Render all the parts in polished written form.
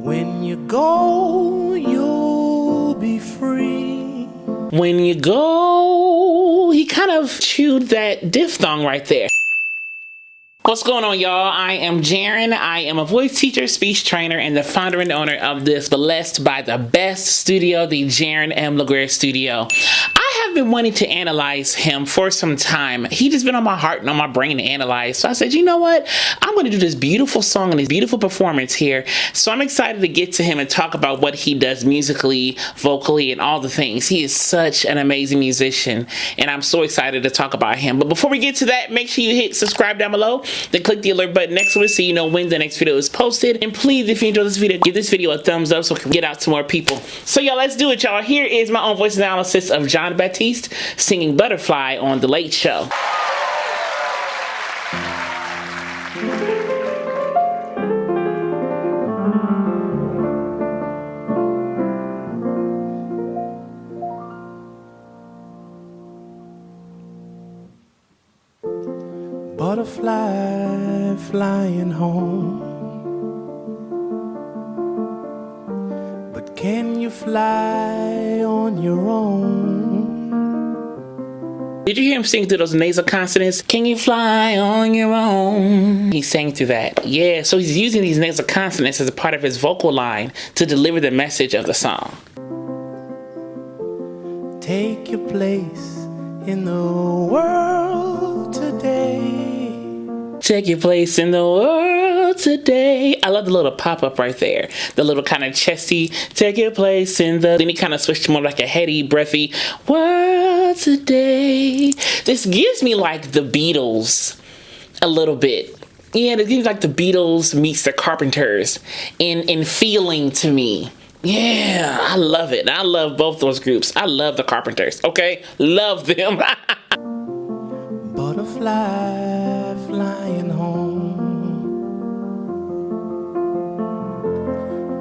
When you go, you'll be free. When you go, he kind of chewed that diphthong right there. What's going on, y'all? I am Jaren. I am a voice teacher, speech trainer, and the founder and owner of this Blessed by the Best studio, the Jaren M. LaGuerre studio. I have been wanting to analyze him for some time. He just been on my heart and on my brain to analyze. So I said, you know what? I'm going to do this beautiful song and this beautiful performance here. So I'm excited to get to him and talk about what he does musically, vocally, and all the things. He is such an amazing musician, and I'm so excited to talk about him. But before we get to that, make sure you hit subscribe down below. Then click the alert button next to it so you know when the next video is posted. And please, if you enjoyed this video, give this video a thumbs up so it can get out to more people. So y'all, let's do it, y'all. Here is my own voice analysis of Jon Batiste singing Butterfly on The Late Show. Butterfly flying home, but can you fly on your own? Did you hear him sing through those nasal consonants? Can you fly on your own? He sang through that. Yeah, so he's using these nasal consonants as a part of his vocal line to deliver the message of the song. Take your place in the world today. Take your place in the world today. I love the little pop-up right there. The little kind of chesty, take your place in the... Then he kind of switched to more like a heady, breathy, world today. This gives me like the Beatles a little bit. Yeah, it gives like the Beatles meets the Carpenters in feeling to me. Yeah, I love it. I love both those groups. I love the Carpenters, okay? Love them. Butterfly flying home,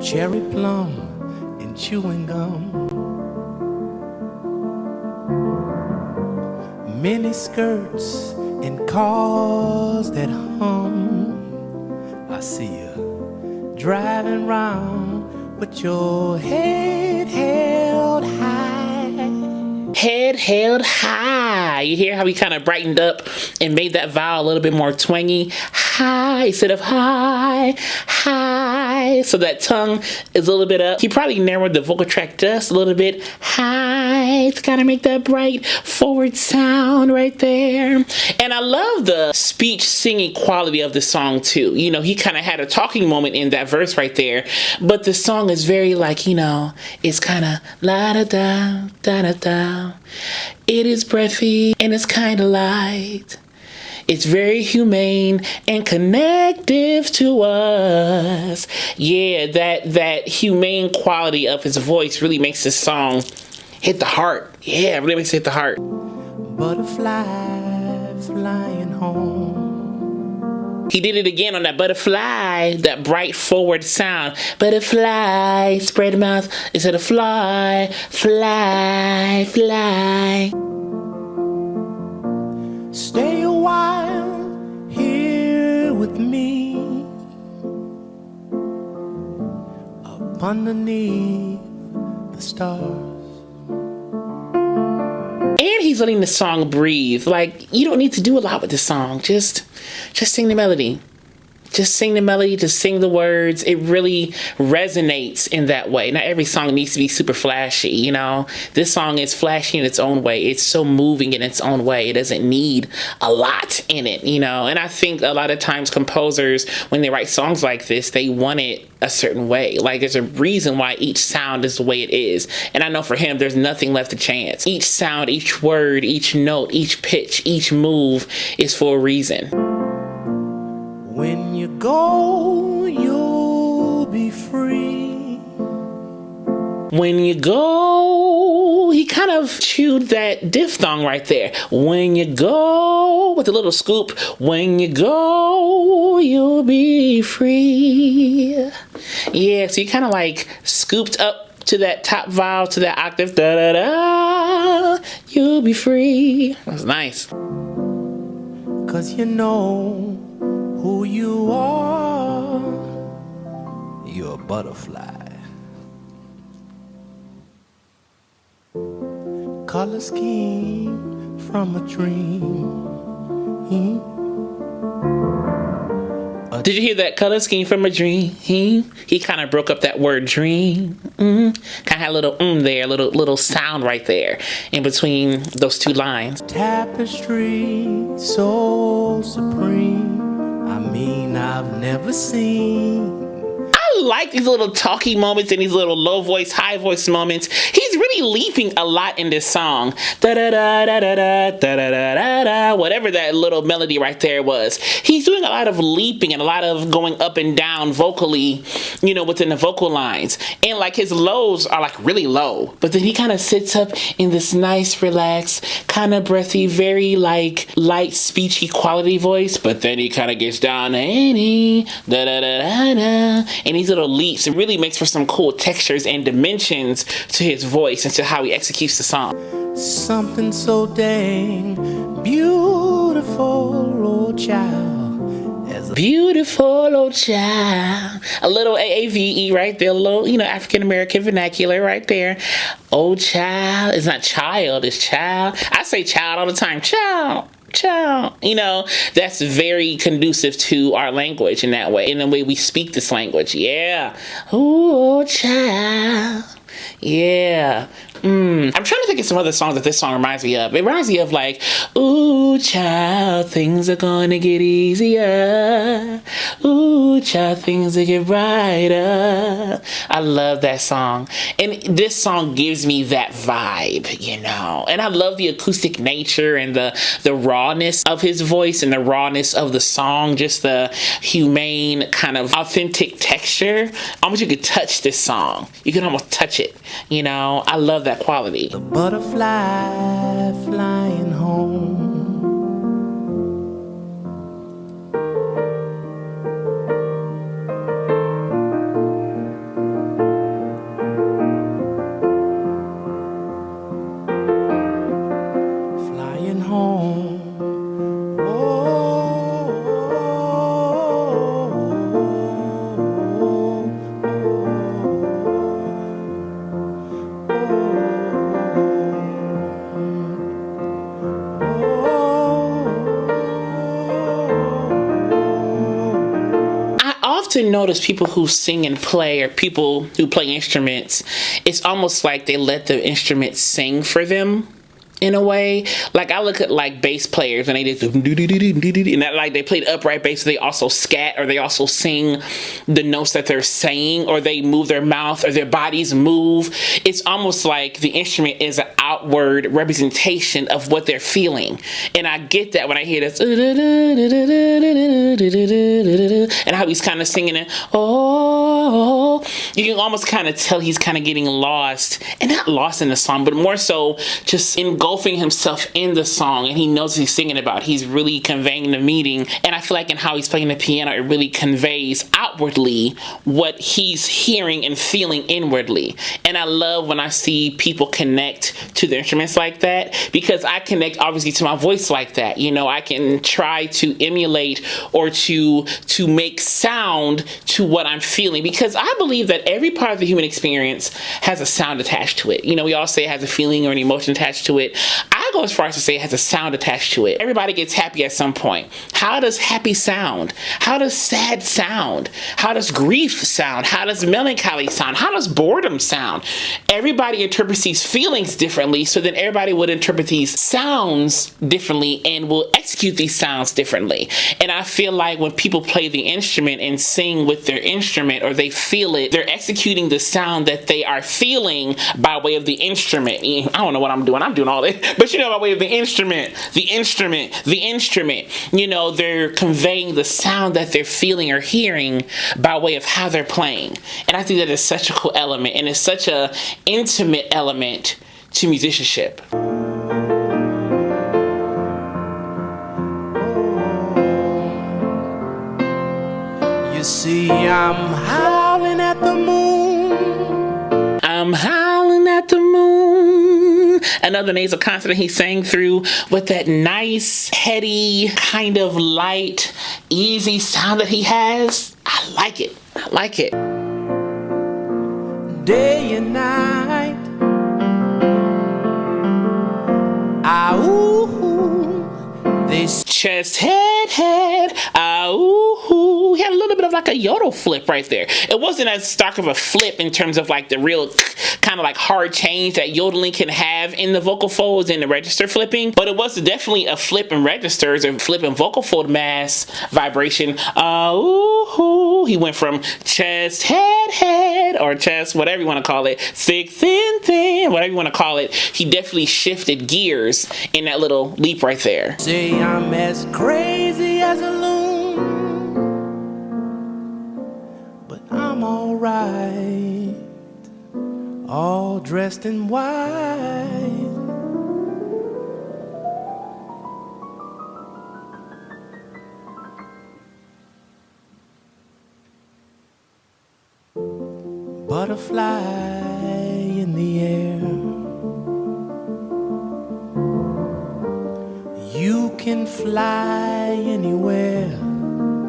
cherry plum and chewing gum, mini skirts and cars that hum. I see you driving round with your head held high. Head held high. You hear how he kind of brightened up and made that vowel a little bit more twangy? High instead of high, high. So that tongue is a little bit up. He probably narrowed the vocal track just a little bit. High to kind of make that bright forward sound right there. And I love the speech singing quality of the song too. You know, he kind of had a talking moment in that verse right there. But the song is very like, you know, it's kind of la da da da da da. It is breathy and it's kind of light. It's very humane and connective to us. Yeah, that humane quality of his voice really makes this song hit the heart. Yeah, it really makes it hit the heart. Butterfly flying home. He did it again on that butterfly, that bright forward sound. Butterfly, spread the mouth instead of fly, fly, fly. Stay a while here with me, up underneath the stars. And he's letting the song breathe. Like, you don't need to do a lot with this song. Just sing the melody. Just sing the melody, just sing the words. It really resonates in that way. Not every song needs to be super flashy, you know. This song is flashy in its own way. It's so moving in its own way. It doesn't need a lot in it, you know. And I think a lot of times composers, when they write songs like this, they want it a certain way. Like, there's a reason why each sound is the way it is. And I know for him, there's nothing left to chance. Each sound, each word, each note, each pitch, each move is for a reason. When you go, you'll be free. When you go, he kind of chewed that diphthong right there. When you go, with a little scoop. When you go, you'll be free. Yeah, so you kind of like scooped up to that top vowel, to that octave. Da da da. You'll be free. That was nice. 'Cause you know who you are. you're a butterfly. Color scheme from a dream. Did you hear that? Color scheme from a dream. He kind of broke up that word dream. Kind of had a little there, little sound right there in between those two lines. Tapestry so supreme. I mean, I've never seen. I like these little talky moments and these little low voice, high voice moments. He's really leaping a lot in this song. Da da da da da da da da da da. Whatever that little melody right there was. He's doing a lot of leaping and a lot of going up and down vocally, you know, within the vocal lines. And like his lows are like really low. But then he kind of sits up in this nice, relaxed, kind of breathy, very like light, speechy quality voice. But then he kind of gets down to any da da da da da. And these little leaps, it really makes for some cool textures and dimensions to his voice and to how he executes the song. Something so dang beautiful, oh child. As a beautiful old child. A little AAVE right there, a little, you know, African American vernacular right there. Old child. It's not child, it's child. I say child all the time. Child. You know, that's very conducive to our language in that way, in the way we speak this language. Yeah. Ooh, child. Yeah. I'm trying to think of some other songs that this song reminds me of. It reminds me of like, ooh, child, things are gonna get easier. Ooh, child, things will get brighter. I love that song. And this song gives me that vibe, you know. And I love the acoustic nature and the rawness of his voice and the rawness of the song. Just the humane kind of authentic texture. Almost you could touch this song. You can almost touch it, you know. I love that quality. the butterfly flying home. Flying home. Notice people who sing and play or people who play instruments, it's almost like they let the instrument sing for them in a way. Like I look at like bass players and they just and that, like they played upright bass, so they also scat or they also sing the notes that they're saying, or they move their mouth or their bodies move. It's almost like the instrument is an outward representation of what they're feeling. And I get that when I hear this and how he's kind of singing it. Oh, you can almost kind of tell he's kind of getting lost, and not lost in the song, but more so just engulfing himself in the song, and he knows what he's singing about. He's really conveying the meaning, and I feel like in how he's playing the piano, it really conveys outwardly what he's hearing and feeling inwardly. And I love when I see people connect to the instruments like that, because I connect obviously to my voice like that. You know, I can try to emulate or to make sound to what I'm feeling, because I believe that every part of the human experience has a sound attached to it. You know, we all say it has a feeling or an emotion attached to it. I go as far as to say it has a sound attached to it. Everybody gets happy at some point. How does happy sound? How does sad sound? How does grief sound? How does melancholy sound? How does boredom sound? Everybody interprets these feelings differently, so then everybody would interpret these sounds differently and will execute these sounds differently. And I feel like when people play the instrument and sing with their instrument, or they feel it, they're executing the sound that they are feeling by way of the instrument. I don't know what I'm doing. I'm doing all this, but you know, by way of the instrument, you know, they're conveying the sound that they're feeling or hearing by way of how they're playing. And I think that is such a cool element, and it's such a intimate element to musicianship. You see, I'm howling at the moon. I'm howling at the moon. Another nasal consonant he sang through with that nice, heady, kind of light, easy sound that he has. I like it. I like it. day and night. Ah, ooh, this Chest, head, ooh. He had a little bit of like a yodel flip right there. It wasn't as stark of a flip in terms of like the real kind of like hard change that yodeling can have in the vocal folds and the register flipping, but it was definitely a flip in registers or flip in vocal fold mass vibration. Ooh. He went from chest, head, or chest, whatever you want to call it, thick, thin, whatever you want to call it. He definitely shifted gears in that little leap right there. say I'm as crazy as a loon, but I'm alright, all dressed in white. Butterfly in the air, you can fly anywhere.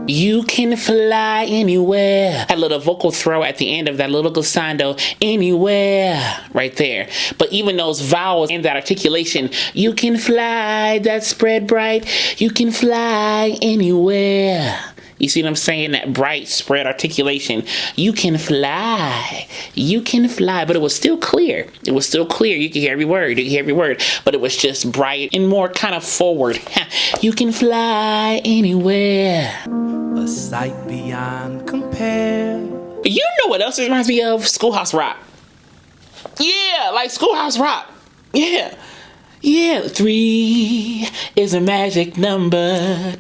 You can fly anywhere. That little vocal throw at the end of that little glissando, anywhere, right there. But even those vowels and that articulation, you can fly, that spread bright, you can fly anywhere. You see what I'm saying? That bright spread articulation. You can fly. You can fly. But it was still clear. It was still clear. You could hear every word. You could hear every word. But it was just bright and more kind of forward. You can fly anywhere. A sight beyond compare. You know what else it reminds me of? Schoolhouse Rock. Yeah, like Schoolhouse Rock. Yeah. Yeah, 3 is a magic number.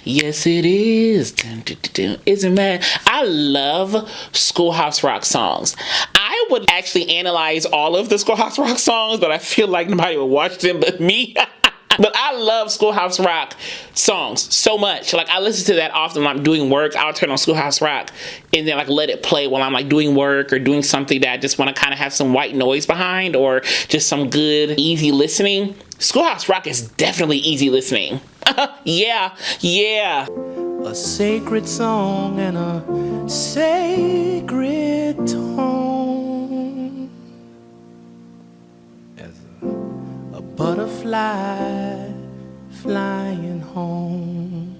Yes, it is. It's a I love Schoolhouse Rock songs. I would actually analyze all of the Schoolhouse Rock songs, but I feel like nobody would watch them but me. But I love Schoolhouse Rock songs so much. Like I listen to that often when I'm doing work. I'll turn on Schoolhouse Rock and then like let it play while I'm like doing work or doing something that I just want to kind of have some white noise behind or just some good, easy listening. Schoolhouse Rock is definitely easy listening. Yeah. A sacred song and a sacred tone, as a butterfly flying home.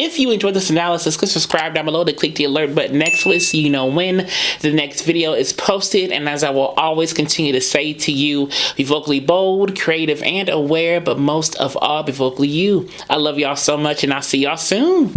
If you enjoyed this analysis, click subscribe down below to click the alert button next to it so you know when the next video is posted. And as I will always continue to say to you, be vocally bold, creative, and aware, but most of all, be vocally you. I love y'all so much, and I'll see y'all soon.